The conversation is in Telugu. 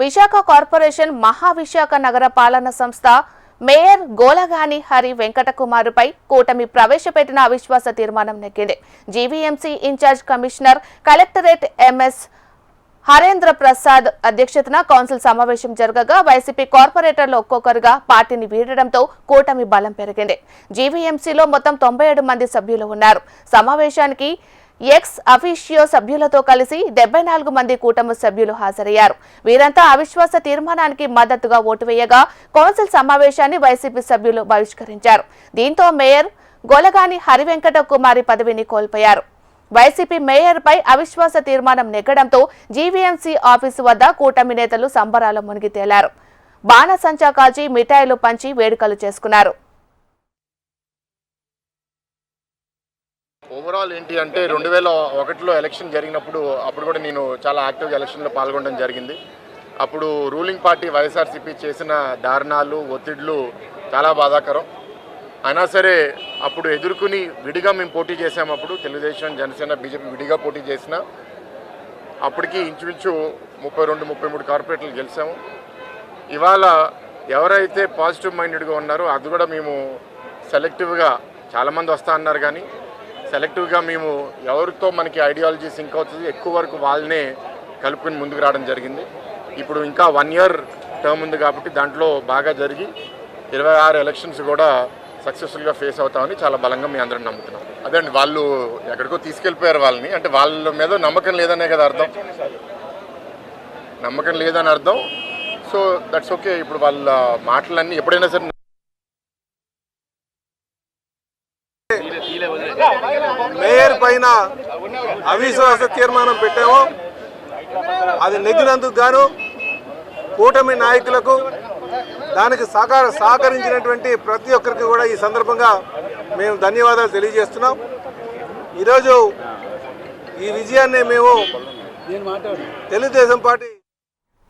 విశాఖ కార్పొరేషన్ మహావిశాఖ నగర పాలన సంస్థ మేయర్ గోలగాని హరి వెంకటకుమారుపై కూటమి ప్రవేశపెట్టిన అవిశ్వాస తీర్మానం నెగ్గింది. GVMC incharge commissioner collectorate M S Harendra Prasad అధ్యక్షతన కౌన్సిల్ సమావేశం జరగగా వైసీపీ కార్పొరేటర్లు ఒక్కొక్కరుగా పార్టీని వీడడంతో కూటమి బలం పెరిగింది. జీవీఎంసీలో మొత్తం 97 మంది సభ్యులు ఉన్నారు. సమావేశానికి ఎక్స్ అఫీషియో సభ్యులతో కలిసి 74 మంది కూటమి సభ్యులు హాజరయ్యారు. వీరంతా అవిశ్వాస తీర్మానానికి మద్దతుగా ఓటు వేయగా కౌన్సిల్ సమావేశాన్ని వైసీపీ సభ్యులు బహిష్కరించారు. దీంతో మేయర్ గోలగాని హరివెంకట కుమారి పదవిని కోల్పోయారు. వైసీపీ మేయర్ పై అవిశ్వాస తీర్మానం నెగ్గడంతో జీవీఎంసీ ఆఫీసు వద్ద కూటమి నేతలు సంబరాలు మునిగి తేలారు. బాణసంచా కాల్చి మిఠాయిలు పంచి వేడుకలు చేసుకున్నారు. ఓవరాల్ ఏంటి అంటే 2001లో ఎలక్షన్ జరిగినప్పుడు అప్పుడు కూడా నేను చాలా యాక్టివ్గా ఎలక్షన్లో పాల్గొనడం జరిగింది. అప్పుడు రూలింగ్ పార్టీ వైఎస్ఆర్సీపీ చేసిన దారుణాలు ఒత్తిళ్లు చాలా బాధాకరం. అయినా సరే అప్పుడు ఎదుర్కొని విడిగా మేము పోటీ చేసాము. అప్పుడు తెలుగుదేశం, జనసేన, బీజేపీ విడిగా పోటీ చేసిన అప్పటికి ఇంచుమించు 32-33 కార్పొరేటర్లు గెలిచాము. ఇవాళ ఎవరైతే పాజిటివ్ మైండెడ్గా ఉన్నారో అది కూడా మేము సెలెక్టివ్గా చాలామంది వస్తా అన్నారు, కానీ సెలెక్టివ్గా మేము ఎవరితో మనకి ఐడియాలజీ సింక్ అవుతుంది ఎక్కువ వరకు వాళ్ళనే కలుపుకొని ముందుకు రావడం జరిగింది. ఇప్పుడు ఇంకా 1 ఇయర్ టర్మ్ ఉంది కాబట్టి దాంట్లో బాగా జరిగి 26 ఎలక్షన్స్ కూడా సక్సెస్ఫుల్గా ఫేస్ అవుతామని చాలా బలంగా మీ అందరం నమ్ముతున్నాం. అదే అండి, వాళ్ళు ఎక్కడికో తీసుకెళ్ళిపోయారు వాళ్ళని, అంటే వాళ్ళ మీద నమ్మకం లేదనే కదా అర్థం. నమ్మకం లేదని అర్థం. So that's okay. ఇప్పుడు వాళ్ళ మాటలన్నీ ఎప్పుడైనా సరే మేయర్ పైన అవిశ్వాస తీర్మానం పెట్టామో అది నెగ్గినందుకు గాను కూటమి నాయకులకు దానికి సహకరించినటువంటి ప్రతి ఒక్కరికి కూడా ఈ సందర్భంగా మేము ధన్యవాదాలు తెలియజేస్తున్నాం. ఈరోజు ఈ విజయాన్ని మేము తెలుగుదేశం పార్టీ